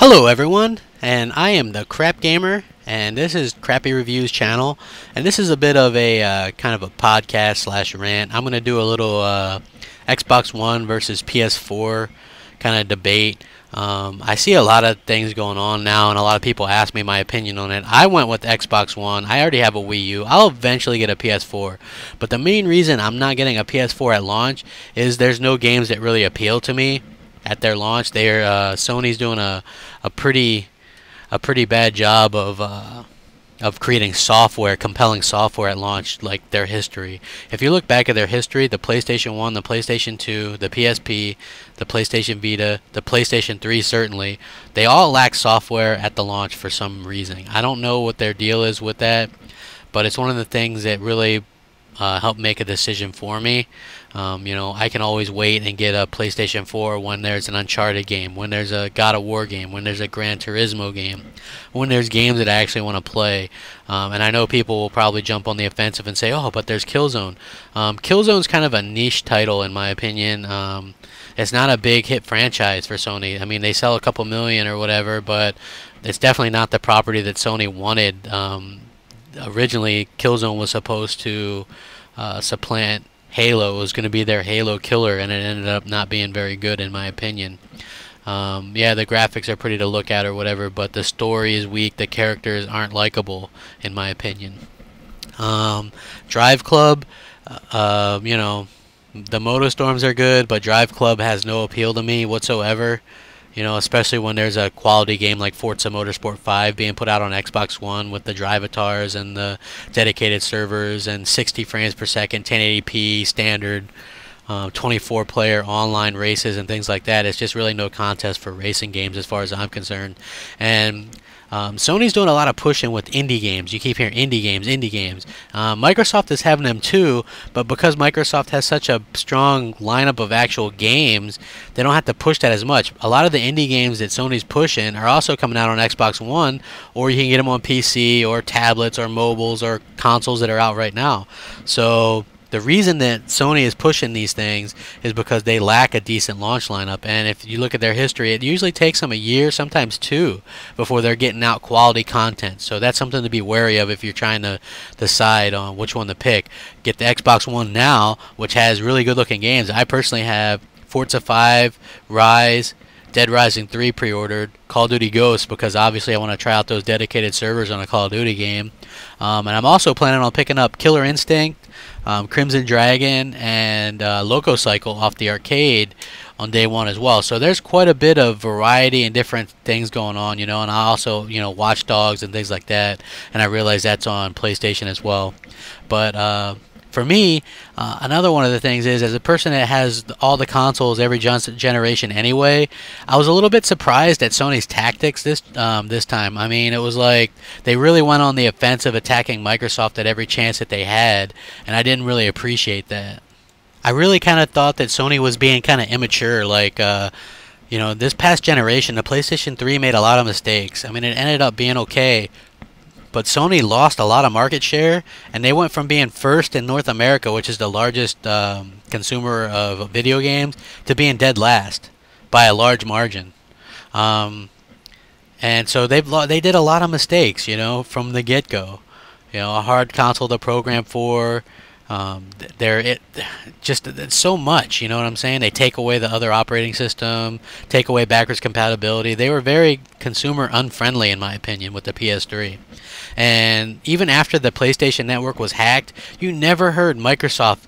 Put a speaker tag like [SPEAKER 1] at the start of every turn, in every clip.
[SPEAKER 1] Hello everyone, and I am the Crap Gamer, and this is Crappy Reviews channel, and this is a bit of a kind of a podcast slash rant. I'm gonna do a little Xbox One versus PS4 kind of debate. I see a lot of things going on now, and a lot of people ask me my opinion on it. I went with Xbox One. I already have a Wii U. I'll eventually get a PS4, but the main reason I'm not getting a PS4 at launch is there's no games that really appeal to me at their launch. They're Sony's doing a pretty bad job of creating software, compelling software at launch, like their history. If you look back at their history, the PlayStation 1, the PlayStation 2, the PSP, the PlayStation Vita, the PlayStation 3 certainly, they all lack software at the launch for some reason. I don't know what their deal is with that, but it's one of the things that really help make a decision for me. I can always wait and get a PlayStation 4 when there's an Uncharted game, when there's a God of War game, when there's a Gran Turismo game, when there's games that I actually want to play. And I know people will probably jump on the offensive and say, oh, but there's Killzone. Killzone's kind of a niche title in my opinion. It's not a big hit franchise for Sony. I mean, they sell a couple million or whatever, but it's definitely not the property that Sony wanted. Originally, Killzone was supposed to supplant Halo. It was going to be their Halo killer, and it ended up not being very good in my opinion. Yeah, the graphics are pretty to look at or whatever, but the story is weak. The characters aren't likable in my opinion. Drive Club, the Motostorms are good, but Drive Club has no appeal to me whatsoever. Especially when there's a quality game like Forza Motorsport 5 being put out on Xbox One with the Drivatars and the dedicated servers and 60 frames per second, 1080p standard, 24-player online races and things like that. It's just really no contest for racing games as far as I'm concerned. And Sony's doing a lot of pushing with indie games. You keep hearing indie games, indie games. Microsoft is having them too, but because Microsoft has such a strong lineup of actual games, they don't have to push that as much. A lot of the indie games that Sony's pushing are also coming out on Xbox One, or you can get them on PC or tablets or mobiles or consoles that are out right now. So the reason that Sony is pushing these things is because they lack a decent launch lineup, and if you look at their history, it usually takes them a year, sometimes two, before they're getting out quality content. So that's something to be wary of if you're trying to decide on which one to pick. Get the Xbox One now, which has really good looking games. I personally have Forza 5, Rise, Dead Rising 3 pre-ordered, Call of Duty Ghosts, because obviously I want to try out those dedicated servers on a Call of Duty game. And I'm also planning on picking up Killer Instinct, Crimson Dragon, and Loco Cycle off the arcade on day one as well. So there's quite a bit of variety and different things going on, and I also, Watch Dogs and things like that, and I realize that's on PlayStation as well. But for me, another one of the things is, as a person that has all the consoles every generation anyway, I was a little bit surprised at Sony's tactics this time. I mean, it was like they really went on the offensive, attacking Microsoft at every chance that they had, and I didn't really appreciate that. I really kind of thought that Sony was being kind of immature, like, this past generation, the PlayStation 3 made a lot of mistakes. I mean, it ended up being okay, but Sony lost a lot of market share, and they went from being first in North America, which is the largest consumer of video games, to being dead last by a large margin. And so they did a lot of mistakes, from the get-go. A hard console to program for. It's so much, you know what I'm saying? They take away the other operating system, take away backwards compatibility. They were very consumer unfriendly in my opinion with the PS3. And even after the PlayStation Network was hacked, you never heard Microsoft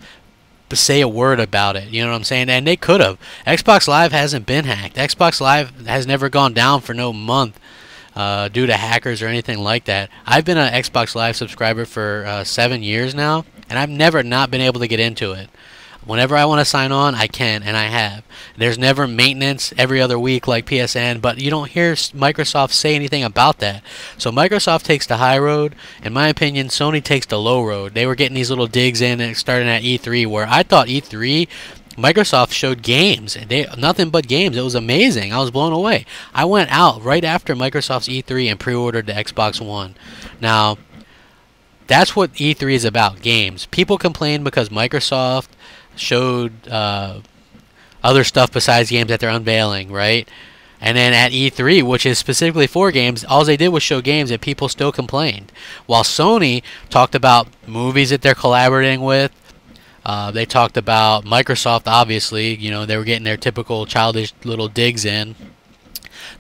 [SPEAKER 1] say a word about it, you know what I'm saying? And they could have. Xbox Live hasn't been hacked. Xbox Live has never gone down for no month due to hackers or anything like that. I've been an Xbox Live subscriber for 7 years now, and I've never not been able to get into it. Whenever I want to sign on, I can, and I have. There's never maintenance every other week like PSN, but you don't hear Microsoft say anything about that. So Microsoft takes the high road. In my opinion, Sony takes the low road. They were getting these little digs in starting at E3, where I thought E3, Microsoft showed games. Nothing but games. It was amazing. I was blown away. I went out right after Microsoft's E3 and pre-ordered the Xbox One. Now, that's what E3 is about, games. People complain because Microsoft showed other stuff besides games that they're unveiling, right? And then at E3, which is specifically for games, all they did was show games and people still complained. While Sony talked about movies that they're collaborating with. They talked about Microsoft, obviously. You know, they were getting their typical childish little digs in.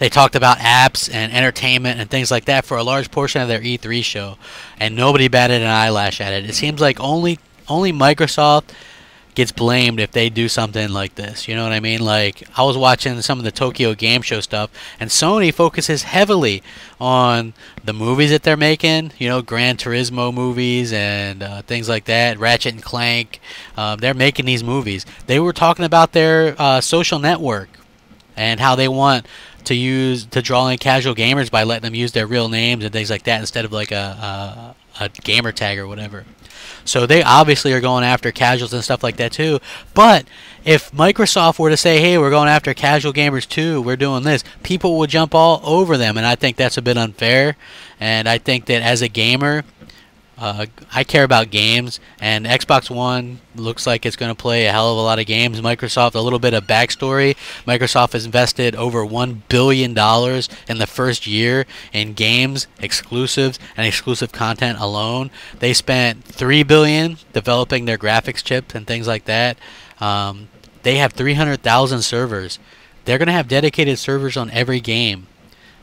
[SPEAKER 1] They talked about apps and entertainment and things like that for a large portion of their E3 show. And nobody batted an eyelash at it. It seems like only Microsoft gets blamed if they do something like this. You know what I mean? Like, I was watching some of the Tokyo Game Show stuff, and Sony focuses heavily on the movies that they're making. You know, Gran Turismo movies and things like that, Ratchet and Clank. They're making these movies. They were talking about their social network and how they want to draw in casual gamers by letting them use their real names and things like that instead of like a gamer tag or whatever. So they obviously are going after casuals and stuff like that too. But if Microsoft were to say, hey, we're going after casual gamers too, we're doing this, people would jump all over them. And I think that's a bit unfair. And I think that as a gamer, I care about games. And Xbox One looks like it's going to play a hell of a lot of games. Microsoft, a little bit of backstory. Microsoft has invested over $1 billion in the first year in games, exclusives, and exclusive content alone. They spent $3 billion developing their graphics chips and things like that. They have 300,000 servers. They're going to have dedicated servers on every game.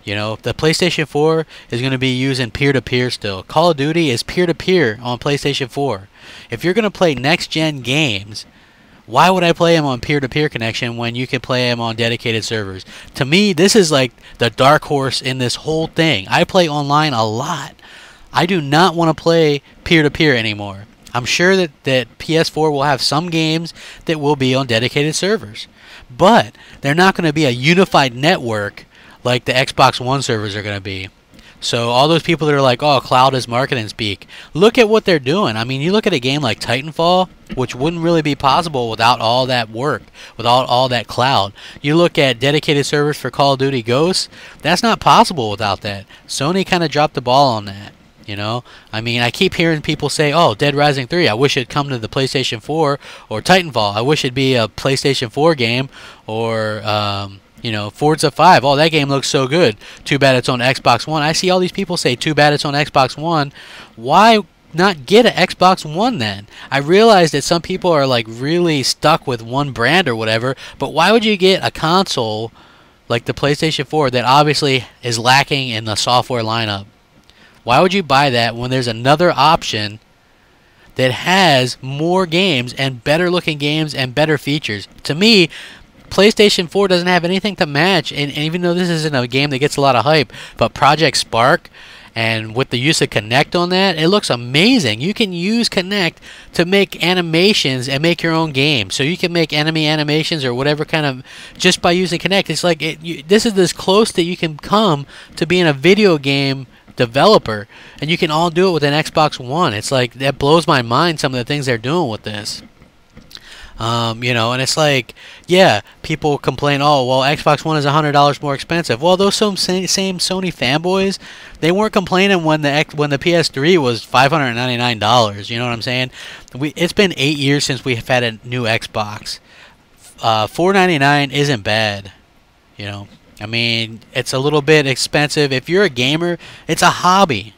[SPEAKER 1] You know, the PlayStation 4 is going to be using peer-to-peer still. Call of Duty is peer-to-peer on PlayStation 4. If you're going to play next-gen games, why would I play them on peer-to-peer connection when you can play them on dedicated servers? To me, this is like the dark horse in this whole thing. I play online a lot. I do not want to play peer-to-peer anymore. I'm sure that PS4 will have some games that will be on dedicated servers. But they're not going to be a unified network like the Xbox One servers are going to be. So all those people that are like, oh, cloud is marketing speak, look at what they're doing. I mean, you look at a game like Titanfall, which wouldn't really be possible without all that work, without all that cloud. You look at dedicated servers for Call of Duty Ghosts, that's not possible without that. Sony kind of dropped the ball on that. You know, I mean, I keep hearing people say, oh, Dead Rising 3, I wish it'd come to the PlayStation 4, or Titanfall, I wish it'd be a PlayStation 4 game, or you know, Forza 5. Oh, that game looks so good. Too bad it's on Xbox One. I see all these people say, too bad it's on Xbox One. Why not get an Xbox One then? I realize that some people are like really stuck with one brand or whatever, but why would you get a console like the PlayStation 4 that obviously is lacking in the software lineup? Why would you buy that when there's another option that has more games and better looking games and better features? To me, PlayStation 4 doesn't have anything to match, and even though this isn't a game that gets a lot of hype, but Project Spark, and with the use of Kinect on that, it looks amazing. You can use Kinect to make animations and make your own game. So you can make enemy animations or whatever kind of, just by using Kinect. It's like, this is as close that you can come to being a video game developer, and you can all do it with an Xbox One. It's like, that blows my mind, some of the things they're doing with this. You know, and it's like, yeah, people complain, oh, well, Xbox One is $100 more expensive. Well, those same Sony fanboys, they weren't complaining when the PS3 was $599. You know what I'm saying? It's been 8 years since we've had a new Xbox. $499 isn't bad. You know, I mean, it's a little bit expensive. If you're a gamer, it's a hobby.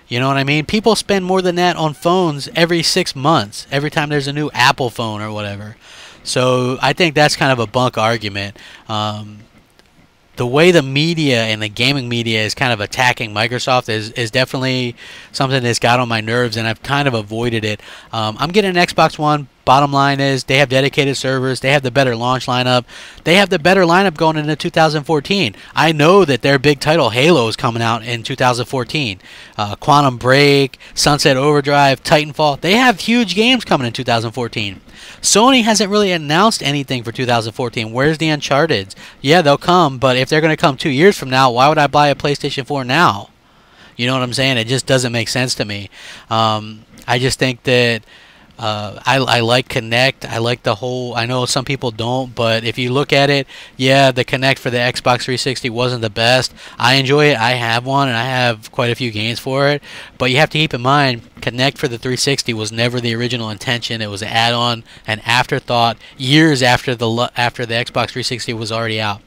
[SPEAKER 1] You know what I mean? People spend more than that on phones every 6 months, every time there's a new Apple phone or whatever. So I think that's kind of a bunk argument. The way the media and the gaming media is kind of attacking Microsoft is definitely something that's got on my nerves, and I've kind of avoided it. I'm getting an Xbox One. Bottom line is they have dedicated servers. They have the better launch lineup. They have the better lineup going into 2014. I know that their big title Halo is coming out in 2014. Quantum Break, Sunset Overdrive, Titanfall. They have huge games coming in 2014. Sony hasn't really announced anything for 2014. Where's the Uncharted? Yeah, they'll come, but if they're going to come 2 years from now, why would I buy a PlayStation 4 now? You know what I'm saying? It just doesn't make sense to me. I just think that I like Kinect. I like the whole, I know some people don't, but if you look at it, yeah, the Kinect for the Xbox 360 wasn't the best. I enjoy it. I have one, and I have quite a few games for it. But you have to keep in mind, Kinect for the 360 was never the original intention. It was an add-on, an afterthought, years after the Xbox 360 was already out.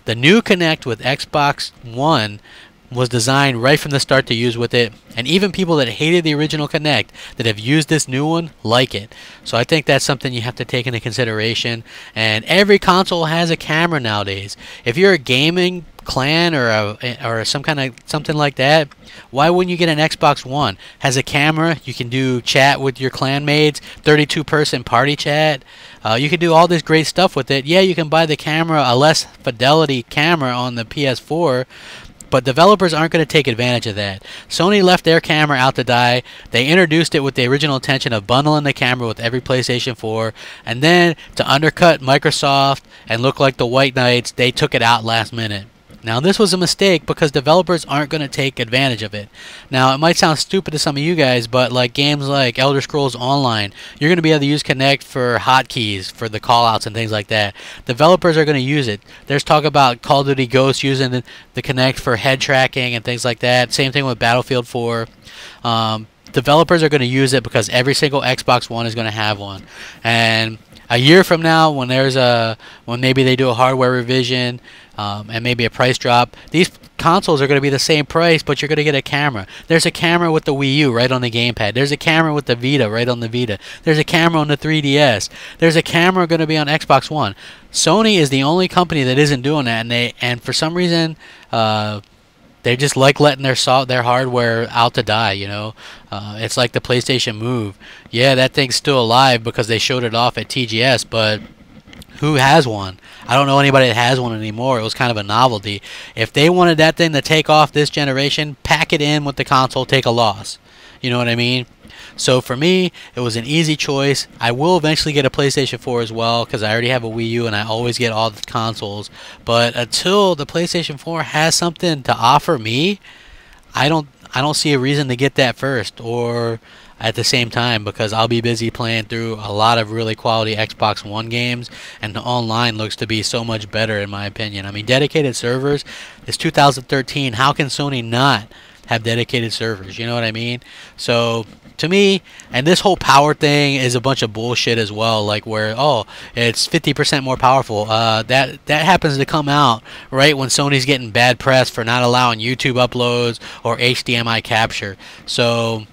[SPEAKER 1] The new Kinect with Xbox One was designed right from the start to use with it, and even people that hated the original Kinect that have used this new one like it. So I think that's something you have to take into consideration. And every console has a camera nowadays. If you're a gaming clan or some kind of something like that, why wouldn't you get an Xbox One? Has a camera, you can do chat with your clan mates, 32-person party chat. You can do all this great stuff with it. Yeah, you can buy the camera, a less fidelity camera on the PS4, but developers aren't going to take advantage of that. Sony left their camera out to die. They introduced it with the original intention of bundling the camera with every PlayStation 4, and then to undercut Microsoft and look like the White Knights, they took it out last minute. Now, this was a mistake because developers aren't going to take advantage of it. Now, it might sound stupid to some of you guys, but like games like Elder Scrolls Online, you're going to be able to use Kinect for hotkeys, for the callouts and things like that. Developers are going to use it. There's talk about Call of Duty Ghosts using the Kinect for head tracking and things like that. Same thing with Battlefield 4. Developers are going to use it because every single Xbox One is going to have one. And a year from now, when maybe they do a hardware revision and maybe a price drop, these consoles are going to be the same price, but you're going to get a camera. There's a camera with the Wii U right on the gamepad. There's a camera with the Vita right on the Vita. There's a camera on the 3DS. There's a camera going to be on Xbox One. Sony is the only company that isn't doing that, and for some reason, they just like letting their hardware out to die, you know. It's like the PlayStation Move. Yeah, that thing's still alive because they showed it off at TGS, but who has one? I don't know anybody that has one anymore. It was kind of a novelty. If they wanted that thing to take off this generation, pack it in with the console, take a loss. You know what I mean? So for me, it was an easy choice. I will eventually get a PlayStation 4 as well because I already have a Wii U and I always get all the consoles. But until the PlayStation 4 has something to offer me, I don't see a reason to get that first or at the same time, because I'll be busy playing through a lot of really quality Xbox One games, and the online looks to be so much better in my opinion. I mean, dedicated servers, it's 2013. How can Sony not have dedicated servers? You know what I mean? So to me, and this whole power thing is a bunch of bullshit as well, like where, oh, it's 50% more powerful. That happens to come out right when Sony's getting bad press for not allowing YouTube uploads or HDMI capture. So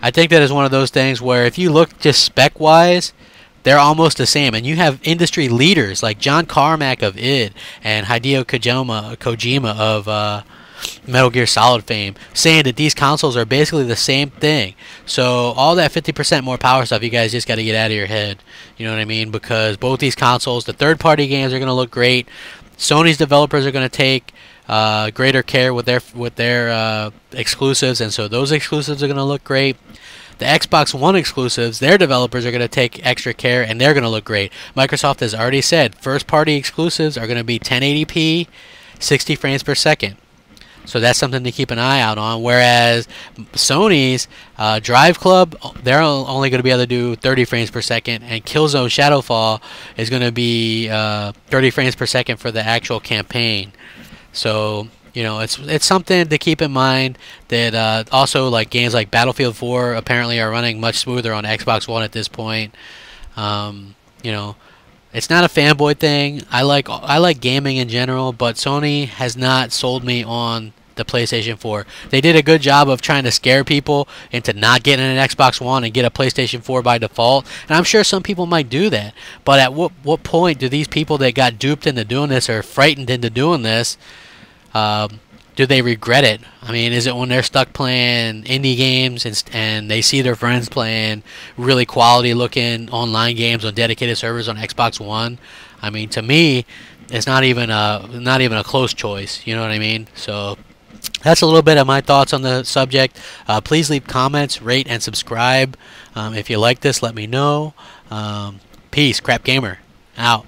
[SPEAKER 1] I think that is one of those things where if you look just spec-wise, they're almost the same. And you have industry leaders like John Carmack of id and Hideo Kojima of Metal Gear Solid fame saying that these consoles are basically the same thing. So all that 50% more power stuff, you guys just got to get out of your head. You know what I mean? Because both these consoles, the third-party games are going to look great. Sony's developers are going to take greater care with their exclusives, and so those exclusives are going to look great. The Xbox One exclusives, their developers are going to take extra care, and they're going to look great. Microsoft has already said first-party exclusives are going to be 1080p, 60 frames per second. So that's something to keep an eye out on. Whereas Sony's Drive Club, they're only going to be able to do 30 frames per second, and Killzone Shadowfall is going to be 30 frames per second for the actual campaign. So, you know, it's something to keep in mind that also like games like Battlefield 4 apparently are running much smoother on Xbox One at this point. You know, it's not a fanboy thing. I like gaming in general, but Sony has not sold me on the PlayStation 4. They did a good job of trying to scare people into not getting an Xbox One and get a PlayStation 4 by default. And I'm sure some people might do that. But at what point do these people that got duped into doing this or frightened into doing this, do they regret it? I mean, is it when they're stuck playing indie games and they see their friends playing really quality looking online games on dedicated servers on Xbox One? I mean, to me, it's not even a close choice. You know what I mean? So that's a little bit of my thoughts on the subject. Please leave comments, rate, and subscribe. If you like this, let me know. Peace, Crap Gamer, out.